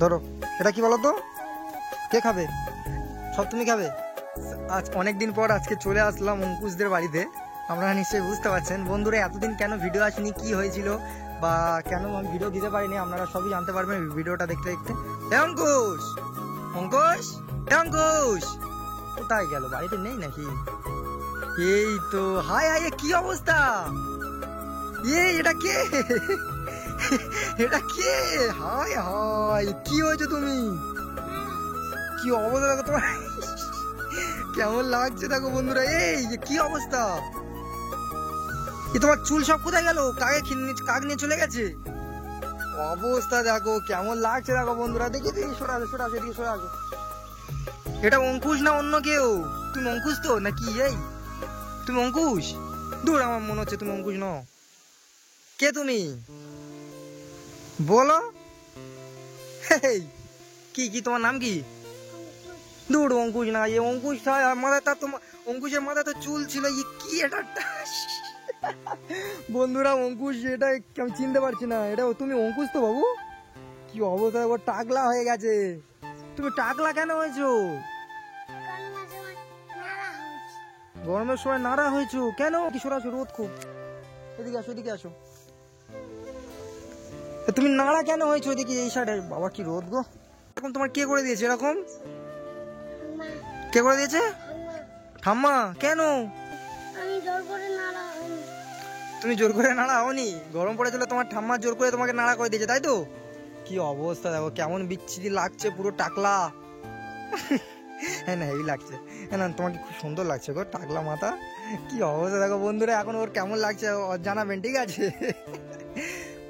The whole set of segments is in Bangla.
ধরো, এটা কি বলো তো, কে খাবে? সব তুমি খাবে? আজ অনেকদিন পর আজকে চলে আসলাম অঙ্কুশদের বাড়িতে। আপনারা নিশ্চয়ই বুঝতে পারছেন বন্ধুরা, এতদিন কেন ভিডিও আসেনি, কি হয়েছিল বা কেন আমি ভিডিও দিতে পারিনি, আপনারা সবই জানতে পারবেন ভিডিওটা দেখতে দেখতে। অঙ্কুশ, অঙ্কুশ, অঙ্কুশ কোথায় গেল? বাড়িতে নেই নাকি? এই তো, হাই হাই, কি অবস্থা? এটা কে? এটা কে? হাই হাই, কি হয়েছে তুমি? কি অবস্থা দেখো তোমার, কেমন লাগছে দেখো বন্ধুরা। এই কি অবস্থা, তোমার চুল সব কোথায় গেল? কাক নিয়ে চলে গেছে? অবস্থা দেখো কেমন লাগছে দেখো বন্ধুরা। দেখি দেখি, সরে আসো সরে আসো, এদিকে সরে আসো। এটা অঙ্কুশ না অন্য কেউ? তুমি অঙ্কুশ তো নাকি? এই তুমি অঙ্কুশ? দূর, আমার মনে হচ্ছে তুমি অঙ্কুশ নও। কে তুমি বলো? কি কি তোমার নাম কি? দূর, অঙ্কুশ না, এই অঙ্কুশ মাথায় তার, তোমার অঙ্কুশের মাথায় তো চুল ছিল। কি এটা? বন্ধুরা অঙ্কুশ, এটা আমি চিনতে পারছি না। এটা তুমি অঙ্কুশ তো বাবু? কি অবস্থা, ও টাকলা হয়ে গেছে। তুমি টাকলা কেন হয়েছো? গরমের সময় নাড়া হয়েছো কেন? কি সরাসরি রোদ খুব, এদিকে আসো এদিকে আসো। তুমি নাড়া কেন হয়েছো? দেখি এই সাইডে, বাবা কি রোদ গো। এরকম তোমার কে করে দিয়েছে এরকম? কে করে দিয়েছে? ঠাম্মা। কেন? তুমি জোর করে নাড়া হওনি? গরম পড়েছিল, তোমার ঠাম্মা জোর করে তোমাকে নাড়া করে দিয়েছে, তাই তো? কি অবস্থা দেখো, কেমন বিচ্ছিরি লাগছে, পুরো টাকলা। হ্যাঁ না, এই লাগছে। হ্যাঁ না, তোমাকে খুব সুন্দর লাগছে গো, টাকলা মাথা। কি অবস্থা দেখো বন্ধুরা, এখন ওর কেমন লাগছে জানাবেন, ঠিক আছে?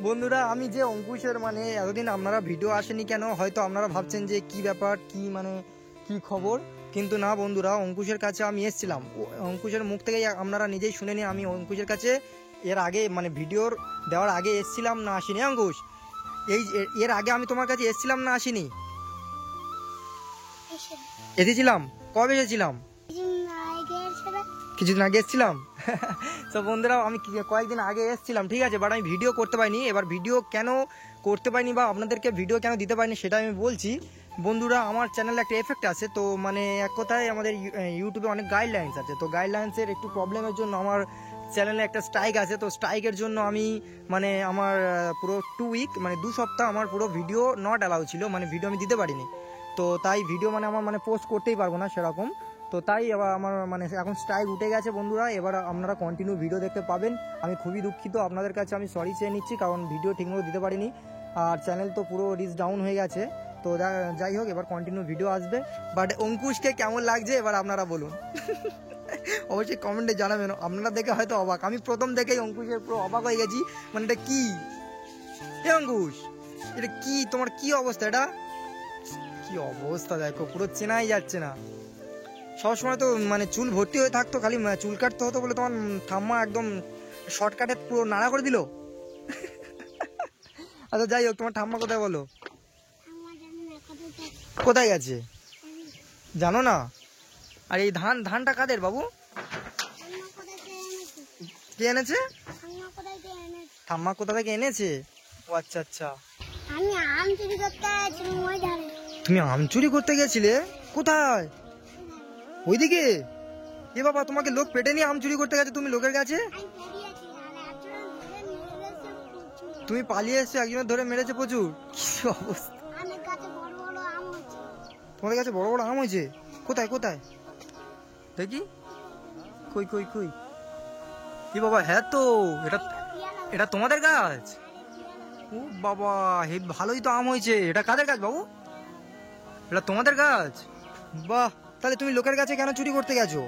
বন্ধুরা, আমি যে অঙ্কুশের, মানে এতদিন আপনারা ভিডিও আসেনি কেন, হয়তো আপনারা ভাবছেন যে কি ব্যাপার, কি মানে কি খবর, কিন্তু না বন্ধুরা, অঙ্কুশের কাছে আমি এসেছিলাম। অঙ্কুশের মুখ থেকেই আপনারা নিজেই শুনে নিন, আমি অঙ্কুশের কাছে এর আগে, মানে ভিডিওর দেওয়ার আগে এসেছিলাম না আসিনি? অঙ্কুশ, এর আগে আমি তোমার কাছে এসেছিলাম না আসিনি? এসেছিলাম। কবে এসেছিলাম? কিছুদিন আগে এসেছিলাম। তো বন্ধুরা, আমি কয়েকদিন আগে এসেছিলাম, ঠিক আছে, বাট আমি ভিডিও করতে পারিনি। এবার ভিডিও কেন করতে পারিনি বা আপনাদেরকে ভিডিও কেন দিতে পারিনি সেটা আমি বলছি। বন্ধুরা, আমার চ্যানেলে একটা এফেক্ট আছে, তো মানে এক কথায় আমাদের ইউটিউবে অনেক গাইডলাইন্স আছে, তো গাইডলাইন্সের একটু প্রবলেমের জন্য আমার চ্যানেলে একটা স্ট্রাইক আছে। তো স্ট্রাইকের জন্য আমি, মানে আমার পুরো 2 উইক, মানে 2 সপ্তাহ আমার পুরো ভিডিও নট অ্যালাউ ছিল, মানে ভিডিও আমি দিতে পারিনি। তো তাই ভিডিও মানে আমার মানে পোস্ট করতেই পারবো না সেরকম। তো তাই এবার আমার মানে এখন স্ট্রাইক উঠে গেছে বন্ধুরা, এবার আপনারা কন্টিনিউ ভিডিও দেখতে পাবেন। আমি খুবই দুঃখিত, আপনাদের কাছে আমি সরি চেয়ে নিচ্ছি, কারণ ভিডিও ঠিকমতো দিতে পারিনি, আর চ্যানেল তো পুরো রিচ ডাউন হয়ে গেছে। তো যাই হোক, এবার কন্টিনিউ ভিডিও আসবে। বাট অঙ্কুশকে কেমন লাগছে এবার আপনারা বলুন। অবশ্যই কমেন্টে জানাবেন। আপনারা দেখে হয়তো অবাক, আমি প্রথম দেখেই অঙ্কুশের পুরো অবাক হয়ে গেছি, মানে এটা কি? অঙ্কুশ, এটা কি? তোমার কি অবস্থা? এটা কি অবস্থা দেখো, পুরো চেনাই যাচ্ছে না। সবসময় তো মানে চুল ভর্তি হয়ে থাকতো, খালি চুল কাটতে হতো বলে তোমার ঠাম্মা একদম শর্টকাটে পুরো নাড়া করে দিল। আচ্ছা যাই হোক, তোমার ঠাম্মা কোথায় বলো? কোথায় গেছে জানো না? আর এই ধানটা কাদের বাবু? কে এনেছে? ঠাম্মা কোথা থেকে এনেছে? ও আচ্ছা আচ্ছা। তুমি আম চুরি করতে গেছিলে? কোথায়? ওইদিকে? এ বাবা, তোমাকে লোক পেটে নিয়ে আম চুরি করতে গেছে তুমি লোকের কাছে? তুমি পালিয়ে এসছো, একজনের ধরে মেরেছে প্রচুর? কি অবস্থা, তোমাদের কাছে বড় বড় আম হয়েছে? কোথায় কোথায় দেখি, কই কই কই? এ বাবা, হ্যাঁ তো, এটা এটা তোমাদের গাছ? ও বাবা, হে ভালোই তো আম হয়েছে। এটা কাদের গাছ বাবু? এটা তোমাদের গাছ? বাহ, তাহলে তুমি লোকের কাছে কেন চুরি করতে গেছো?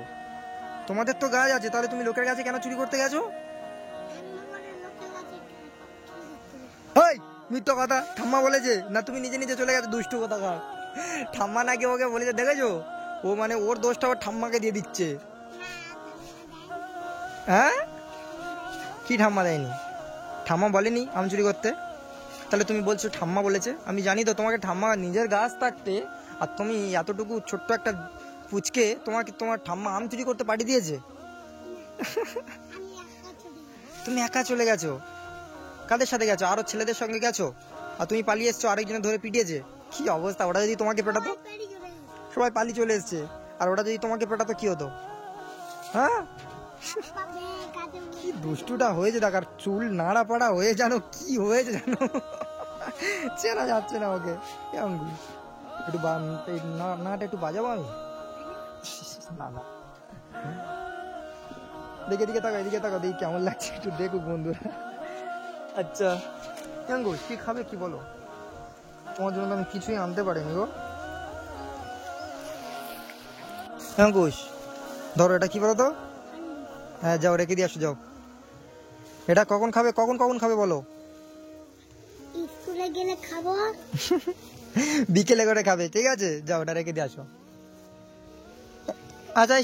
তোমাদের তো গাছ আছে, তাহলে তুমি লোকের কাছে কেন চুরি করতে গেছো? মিথ্যা কথা, ঠাম্মা বলেছে না, তুমি নিজে নিজে চলে গেছো, দুষ্টু কোথাকার। ঠাম্মা নাকি ওকে বলেছে, দেখেছো? ও মানে ওর দোষটা ওর ঠাম্মাকে দিয়ে দিচ্ছে। হ্যাঁ, কি ঠাম্মা দেয়নি? ঠাম্মা বলেনি আম চুরি করতে, তাহলে তুমি বলছো ঠাম্মা বলেছে? আমি জানি তো তোমাকে ঠাম্মা নিজের গাছ থাকতে, আর তুমি এতটুকু ছোট্ট একটা পুচকে, তোমার ঠাম্মা আম চুরি করতে পাঠিয়ে দিয়েছে? তুমি একা চলে গেছো? কাদের সাথে গেছো? আরো ছেলেদের সঙ্গে গেছো? আর তুমি পালিয়ে এসছো, আরেকজনের ধরে পিটিয়েছে? কি অবস্থা, ওটা যদি তোমাকে পেটাতো? সবাই পালিয়ে চলে এসছে, আর ওটা যদি তোমাকে পেটাতো কি হতো? হ্যাঁ, কি দুষ্টুটা হয়েছে দেখ, আর চুল নাড়া পাড়া হয়ে জানো কি হয়েছে জানো, চেনা যাচ্ছে না ওকে। একটু নাটা একটু বাজাবো আমি? না না, দেখে এদিকে তাকাও, এদিকে তাকাও, দেখি কেমন লাগছে একটু দেখুক বন্ধুরা। আচ্ছা অঙ্কুশ, কি খাবে কি বলো? তোমার জন্য আমি কিছুই আনতে পারিনি গো। অঙ্কুশ ধরো, এটা কি বলো তো? হ্যাঁ যাও রেখে দিয়ে আসো, যাও। এটা কখন খাবে, কখন কখন খাবে বলো? স্কুলে গেলে খাবো, বিকেলে করে খাবে, ঠিক আছে যাও ওটা রেখে দিয়ে আসো। আচ্ছা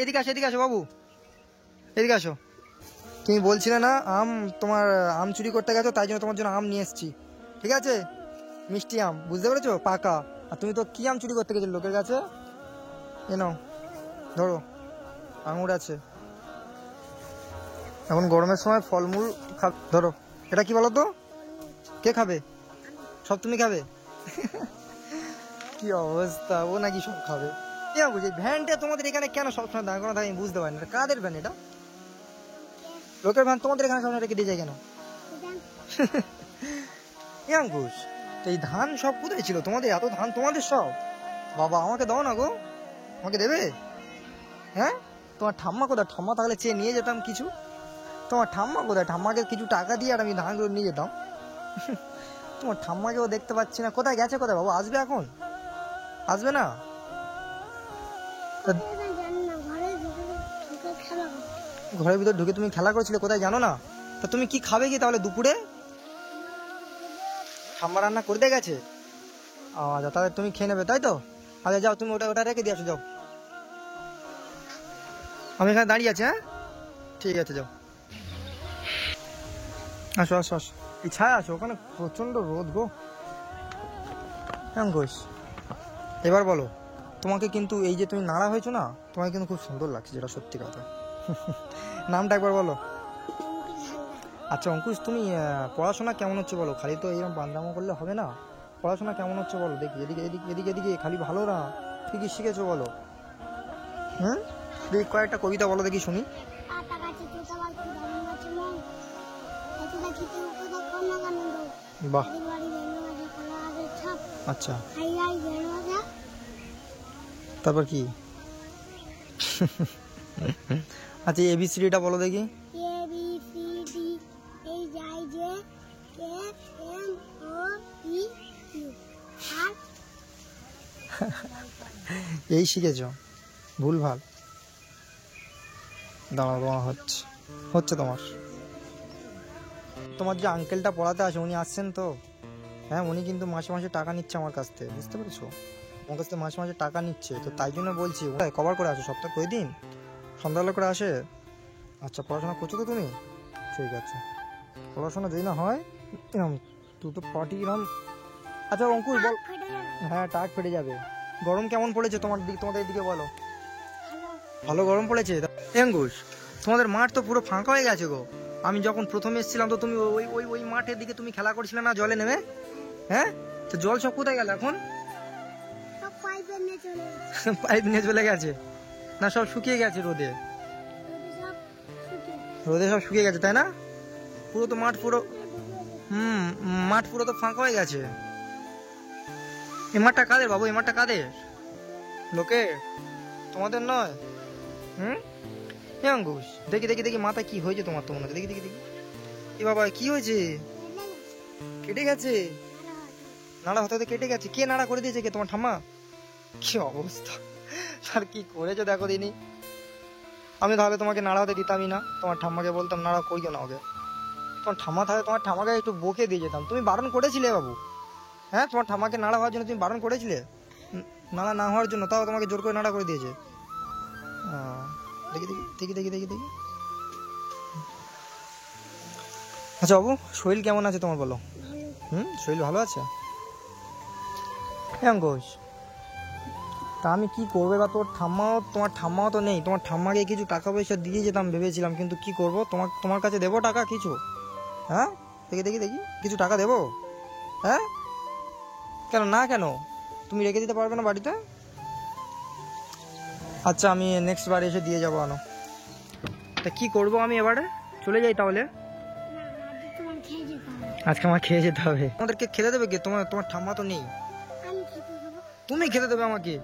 এদিকে আসো, এদিকে আসো বাবু, এদিকে আসো। তুমি বলছিলে না তোমার আম চুরি করতে গেছো, তাই জন্য তোমার জন্য আম নিয়ে এসেছি, ঠিক আছে? মিষ্টি আম, বুঝতে পেরেছো, পাকা। আর তুমি তো কি আম চুরি করতে গেছো লোকের কাছে? এ নাও ধরো, আঙুর আছে, এখন গরমের সময় ফলমূল ধরো। এটা কি বলো তো, কে খাবে? সব তুমি খাবে? কি অবস্থা, ও নাকি সব খাবে। বুঝি ভ্যানটা তোমাদের এখানে কেন সবসময় দাঁড় করানো থাকে আমি বুঝতে পারি না, কাদের ভ্যান এটা? লোকের ভ্যান তোমাদের এখানে সামনে রেখে দিয়ে যায় কেন? অঙ্কুশ, এই ধান সব কোথায় ছিল তোমাদের? এত ধান তোমাদের সব? বাবা আমাকে দাও না গো, আমাকে দেবে? হ্যাঁ, তোমার ঠাম্মা কোথায়? ঠাম্মা তাহলে চেয়ে নিয়ে যেতাম কিছু। তোমার ঠাম্মা কোথায়? ঠাম্মাকে কিছু টাকা দিয়ে আর আমি ধানগুলো নিয়ে যেতাম। তোমার ঠাম্মাকেও দেখতে পাচ্ছি না, কোথায় গেছে? কোথায় বাবু, আসবে এখন? আসবে না? ঘরের ভিতর ঢুকে তুমি খেলা করছিলে, কোথায় জানো না? তা তুমি কি খাবে কি তাহলে দুপুরে? ঠাম্মা রান্না করতে গেছে? আচ্ছা তাহলে তুমি খেয়ে নেবে, তাই তো? আচ্ছা যাও, তুমি ওটা ওটা রেখে দিয়ে আসো, যাও। আমি এখানে দাঁড়িয়ে আছি, হ্যাঁ ঠিক আছে, যাও। আসো আসো আসো, এই ছায়া আসো, ওখানে প্রচন্ড রোদ গো। অঙ্কুশ এবার বলো, তোমাকে কিন্তু এই যে তুমি নাড়া হয়েছো না, তোমাকে কিন্তু খুব সুন্দর লাগছে, যেটা সত্যি কথা। নামটা একবার বলো। আচ্ছা অঙ্কুশ, তুমি পড়াশোনা কেমন হচ্ছে বলো? খালি তো এরকম বান্দামো করলে হবে না, পড়াশোনা কেমন হচ্ছে বলো দেখি। এদিকে এদিকে এদিকে এদিকে, খালি ভালো না, কি কি শিখেছো বলো? দেখি কয়েকটা কবিতা বলো দেখি শুনি। বাহ, আচ্ছা তারপর কি? আচ্ছা এবিসিডিটা বলো দেখি। এই শিখেছো? ভুল ভাল, দাঁড়াও তোমার হচ্ছে তোমার। তোমার যে আঙ্কেলটা পড়াতে আসে, উনি আসছেন তো? হ্যাঁ, উনি কিন্তু মাসে মাসে টাকা নিচ্ছে আমার কাছ থেকে, বুঝতে পেরেছো? আমার কাছ থেকে মাসে মাসে টাকা নিচ্ছে, তো তাই জন্য বলছি কভার করে আসো, সপ্তাহে কই দিন সন্ধ্যাবেলা করে আসে। আচ্ছা পড়াশোনা করছো তো তুমি? ঠিক আছে, পড়াশোনা যদি না হয় এরম তুই তো পার্টি এরম। আচ্ছা অঙ্কুশ বল। হ্যাঁ টাক ফেটে যাবে। গরম কেমন পড়েছে তোমাদের দিকে বলো? ভালো গরম পড়েছে। অঙ্কুশ তোমাদের মাঠ তো পুরো ফাঁকা হয়ে গেছে গো। আমি যখন প্রথমে এসেছিলাম তো তুমি ওই ওই ওই মাঠের দিকে তুমি খেলা করছিলে না জলে নেমে? হ্যাঁ, তো জল সব কোথায় গেল এখন? পাইপ নিয়ে চলে গেছে না, সব শুকিয়ে গেছে রোদে? রোদে সব শুকিয়ে গেছে তাই না? পুরো তো মাঠ পুরো মাঠ পুরো তো ফাঁকা হয়ে গেছে। এই মাঠটা কাদের বাবু? এই মাঠটা কাদের? লোকে, তোমাদের নয়? অঙ্কুশ দেখি দেখি দেখি মাথায় কি হয়েছে তোমার? তো মনে হচ্ছে, দেখি দেখি দেখি। এ বাবা কি হয়েছে? কেটে গেছে? নাড়া হতে হতে কেটে গেছে? কে নাড়া করে দিয়েছে? কে? তোমার ঠাম্মা? কি অবস্থা, আর কি করেছে দেখো দিনি। আমি তাহলে তোমাকে নাড়া হতে দিতামই না, তোমার ঠাম্মাকে বলতাম নাড়া করিও না ওকে। তোমার ঠাম্মা থাকে, তোমার ঠাম্মাকে একটু বকে দিয়ে যেতাম। তুমি বারণ করেছিলে বাবু? হ্যাঁ, তোমার ঠাম্মাকে নাড়া হওয়ার জন্য তুমি বারণ করেছিলে, নাড়া না হওয়ার জন্য, তাও তোমাকে জোর করে নাড়া করে দিয়েছে। দেখি দেখি দেখি দেখি দেখি দেখি। আচ্ছা বাবু শরীর কেমন আছে তোমার বলো? শরীর ভালো আছে? অঙ্কুশ তা আমি কি করবো বা? তোমার ঠাম্মাও তো নেই, তোমার ঠাম্মাকে কিছু টাকা পয়সা দিয়ে যেতাম ভেবেছিলাম, কিন্তু কি করব, তোমার কাছে দেবো টাকা কিছু? হ্যাঁ দেখি দেখি দেখি, কিছু টাকা দেবো? হ্যাঁ কেন না কেন তুমি রেখে দিতে পারবে না বাড়িতে? আচ্ছা আমি নেক্সট বার এসে দিয়ে যাবো। আনো তা কি করবো আমি এবারে? চলে যাই তাহলে? আজকে আমার খেয়ে যেতে হবে। আমাদেরকে খেতে দেবে কে? তোমার তোমার ঠাম্মা তো নেই। তুমি খেতে দেবে আমাকে?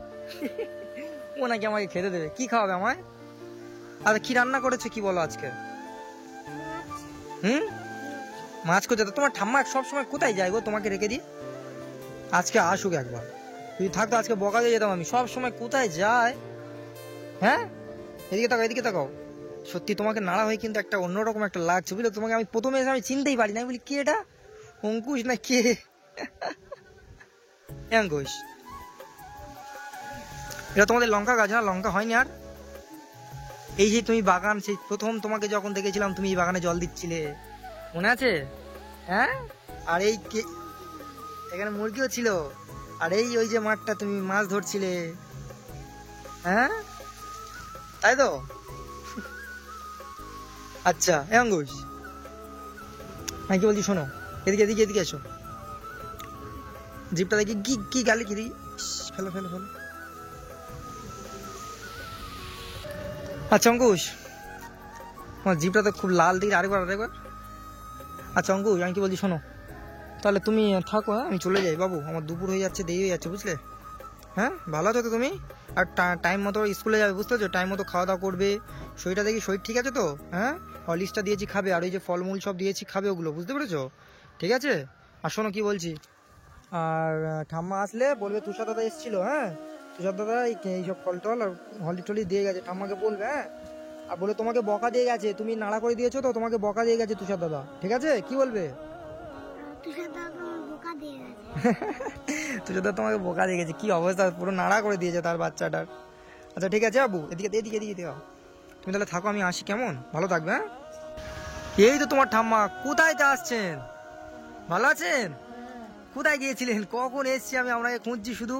ও নাকি আমাকে খেতে দেবে? কি খাওয়াবে আমায়? আচ্ছা কি রান্না করেছে কি বলো আজকে? মাছ করছে? তোমার ঠাম্মা সবসময় কোথায় যায় গো তোমাকে রেখে দিয়ে? আজকে আসুক একবার, যদি থাকতো আজকে বকা দিয়ে যেতাম আমি। সব সময় কোথায় যায়? হ্যাঁ এদিকে তাকাও, এদিকে তাকাও। সত্যি তোমাকে নাড়া হয়ে কিন্তু একটা অন্যরকম একটা লাগছে বুঝলো। তোমাকে আমি প্রথমে এসে আমি চিনতেই পারি না, বলি কে এটা, অঙ্কুশ না কে? অঙ্কুশ, এটা তোমাদের লঙ্কা গাছ না? লঙ্কা হয়নি আর? এই যে তুমি বাগান, সেই প্রথম তোমাকে যখন দেখেছিলাম তুমি এই বাগানে জল দিচ্ছিলে, মনে আছে? হ্যাঁ, আর এই এখানে মুরগিও ছিল, আর এই ওই যে মাঠটা তুমি মাছ ধরছিলে, হ্যাঁ তাই তো? আচ্ছা অঙ্কুশ, আমি কি বলছি শোনো, এদিকে এদিকে এদিকে এসো। জিপটা দেখি কি কি গালি কি দিই, ফেলো ফেলো ফেলো। আচ্ছা অঙ্কুশ, তোমার জিপটা তো খুব লাল দিকে, আরেকবার আরেকবার। আচ্ছা অঙ্কুশ, আমি কি বলছি শোনো, তাহলে তুমি থাকো, হ্যাঁ আমি চলে যাই বাবু, আমার দুপুর হয়ে যাচ্ছে, দেরি হয়ে যাচ্ছে বুঝলে। হ্যাঁ ভালো আছো তো তুমি? আর টাইম মতো স্কুলে যাবে বুঝতে পারছো, টাইম মতো খাওয়া দাওয়া করবে। শরীরটা দেখি শরীর ঠিক আছে তো? হ্যাঁ হরলিক্সটা দিয়েছি খাবে, আর ওই যে ফলমূল সব দিয়েছি খাবে, ওগুলো বুঝতে পেরেছো? ঠিক আছে। আর শোনো কি বলছি, আর ঠাম্মা আসলে বলবে তুষার দাদা এসেছিল, হ্যাঁ তুষার দাদা এইসব ফল টল আর হলি টলি দিয়ে গেছে, ঠাম্মাকে বলবে। হ্যাঁ আর বলে তোমাকে বকা দিয়ে গেছে, তুমি নাড়া করে দিয়েছো তো, তোমাকে বকা দিয়ে গেছে তুষার দাদা, ঠিক আছে? কি বলবে? তুষার দাদা তোমাকে বোকা দিয়ে গেছে, কি অবস্থা, পুরো নাড়া করে দিয়েছে তার বাচ্চাটার। আচ্ছা ঠিক আছে আবু, এদিকে এদিকে এদিকে দেওয়া, তুমি তাহলে থাকো, আমি আসি, কেমন? ভালো থাকবে। হ্যাঁ এই তো তোমার ঠাম্মা, কোথায় তা আসছেন? ভালো আছেন? কোথায় গিয়েছিলেন? কখন এসছি আমি আপনাকে খুঁজছি শুধু।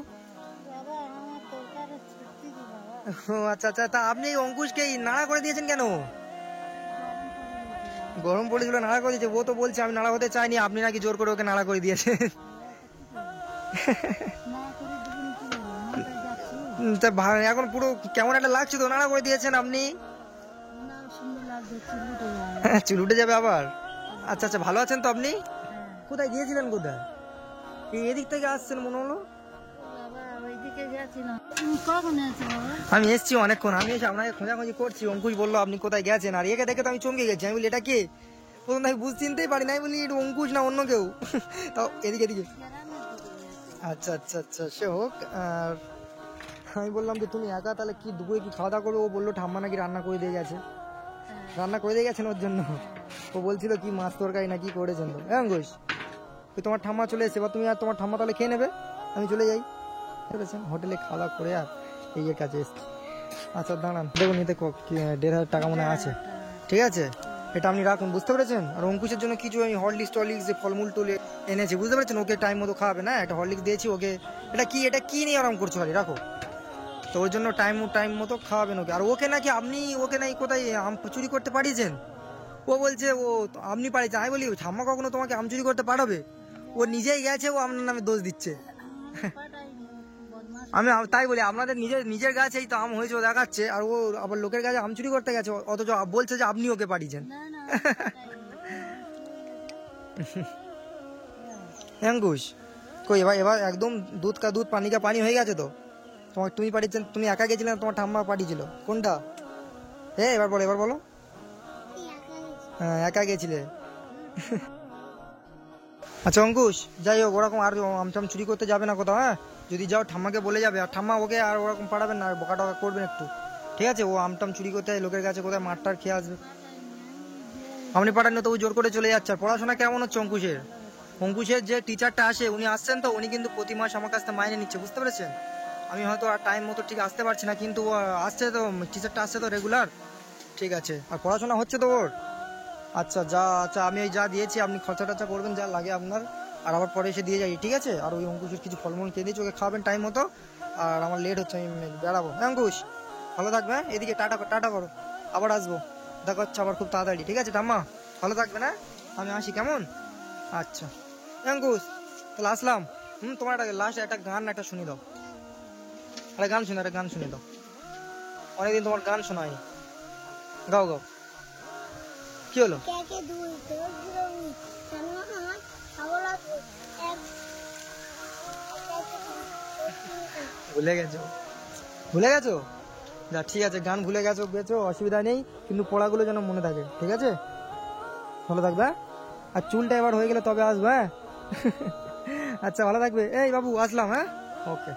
ও আচ্ছা আচ্ছা, তা আপনি এই অঙ্কুশকে নাড়া করে দিয়েছেন কেন? গরম পড়েছিল নাড়া করে দিয়েছে? ও তো বলছে আমি নাড়া হতে চাইনি, আপনি নাকি জোর করে ওকে নাড়া করে দিয়েছেন। তা এখন পুরো কেমন একটা লাগছে তো, নাড়া করে দিয়েছেন আপনি। চুল উঠে যাবে আবার? আচ্ছা আচ্ছা, ভালো আছেন তো আপনি? কোথায় গিয়েছিলেন, কোথায়? এদিক থেকে আসছেন মনে হলো। আমি এসছি অনেকক্ষণ, আমি এসে আপনাকে খোঁজাখুঁজি করছি, অঙ্কুশ বললো আপনি কোথায় গেছেন, আর একে দেখে তো আমি চমকে গেছি। আমি বলি এটা কে, প্রথম আমি চিনতেই পারি না, আমি বলি এটা অঙ্কুশ না অন্য কেউ। তাও এদিকে এদিকে। আচ্ছা আচ্ছা আচ্ছা, সে হোক। আর আমি বললাম যে তুমি একা, তাহলে কি দুপুরে কি খাওয়া দাওয়া করবে? ও বললো ঠাম্মা নাকি রান্না করে দিয়ে গেছে, রান্না করে দিয়ে গেছেন ওর জন্য। ও বলছিল কি মাছ তরকারি না কি করেছেন তো। হ্যাঁ ঘোষ, ওই তোমার ঠাম্মা চলে এসে, বা তুমি আর তোমার ঠাম্মা তাহলে খেয়ে নেবে, আমি চলে যাই। বুঝেছেন, হোটেলে খাওয়া দাওয়া করে আর এই কাজে এসছি। আচ্ছা দাঁড়ান, দেখুন নিতে 1,500 টাকা মনে আছে, ঠিক আছে এটা আপনি রাখুন, বুঝতে পেরেছেন? আর অঙ্কুশের জন্য কিছু আমি হরলিক্স টরলিক্স যে ফলমূল টুলে এনেছি, বুঝতে পেরেছেন? ওকে টাইম মতো খাওয়াবে না, একটা হরলিক্স দিয়েছি ওকে। এটা কি নিয়ে আরাম করছো খালি, রাখো তো, ওর জন্য টাইম মতো খাওয়াবেন ওকে। আর ওকে নাকি আপনি, ওকে নাকি কোথায় আম চুরি করতে পাঠিয়েছেন, ও বলছে ও আপনি পাঠিয়েছেন। আমি বলি ঠাম্মা কখনো তোমাকে আম চুরি করতে পাঠাবে? ও নিজেই গেছে, ও আপনার নামে দোষ দিচ্ছে। আমি তাই বলি, আপনাদের নিজের গাছেই তো আম হয়েছে ও দেখাচ্ছে, আর ও আবার লোকের গাছে আম চুরি করতে গেছে, অথচ বলছে যে আপনি ওকে পাঠিয়েছেন। অঙ্কুশ কই, এবার একদম দুধ কা দুধ পানি কা পানি হয়ে গেছে তো। তুমি পাঠিয়েছেন, তুমি একা গেছিলে না তোমার ঠাম্মা পাঠিয়েছিল, কোনটা? হ্যাঁ এবার বলো। হ্যাঁ একা গেছিলে। আচ্ছা অঙ্কুশ, যাই হোক, ওরকম আর আমটাম চুরি করতে যাবে না কোথাও। হ্যাঁ যদি যাও ঠাম্মাকে বলে যাবে, আর ঠাম্মা ওকে আর ওরকম পাঠাবেন না, আর বকা টকা করবেন একটু, ঠিক আছে? ও আমটাম চুরি করতে লোকের কাছে কোথায় মাঠটার খেয়ে আসবে। আপনি পাঠান না তো, ও জোর করে চলে যাচ্ছে। আর পড়াশোনা কেমন হচ্ছে অঙ্কুশের যে টিচারটা আসে উনি আসছেন তো, উনি কিন্তু প্রতি মাস আমার কাছ থেকে মাইনে নিচ্ছে, বুঝতে পেরেছেন? আমি হয়তো আর টাইম মতো ঠিক আসতে পারছি না, কিন্তু আসছে তো, টিচারটা আসছে তো রেগুলার, ঠিক আছে? আর পড়াশোনা হচ্ছে তো ওর? আচ্ছা আচ্ছা, আমি ওই যা দিয়েছি আপনি খরচা টরচা করবেন যা লাগে আপনার, আর আবার পরে এসে দিয়ে যাই, ঠিক আছে? আর ওই অঙ্কুশের কিছু ফলমূল খেয়ে দিয়েছি, ওকে খাবেন টাইম মতো। আর আমার লেট হচ্ছে, আমি বেড়াবো। হ্যাঁ অঙ্কুশ, ভালো থাকবে। হ্যাঁ এদিকে টাটা করো, আবার আসবো, দেখা হচ্ছে আবার খুব তাড়াতাড়ি, ঠিক আছে? ঠাম্মা ভালো থাকবে না, আমি আসি, কেমন? আচ্ছা অঙ্কুশ, তাহলে আসলাম। তোমার একটা লাস্ট একটা গান একটা শুনে দাও, একটা গান শুনে দাও, অনেকদিন তোমার গান শোনা হয়নি। গাও গাও, কি হলো? ভুলে গেছো, ভুলে গেছো? যা ঠিক আছে, গান ভুলে গেছো গেছো অসুবিধা নেই, কিন্তু পড়াগুলো যেন মনে থাকে, ঠিক আছে? ভালো থাকবে হ্যাঁ? আর চুলটা এবার হয়ে গেলে তবে আসবে, হ্যাঁ? আচ্ছা ভালো থাকবে, এই বাবু আসলাম, হ্যাঁ, ওকে।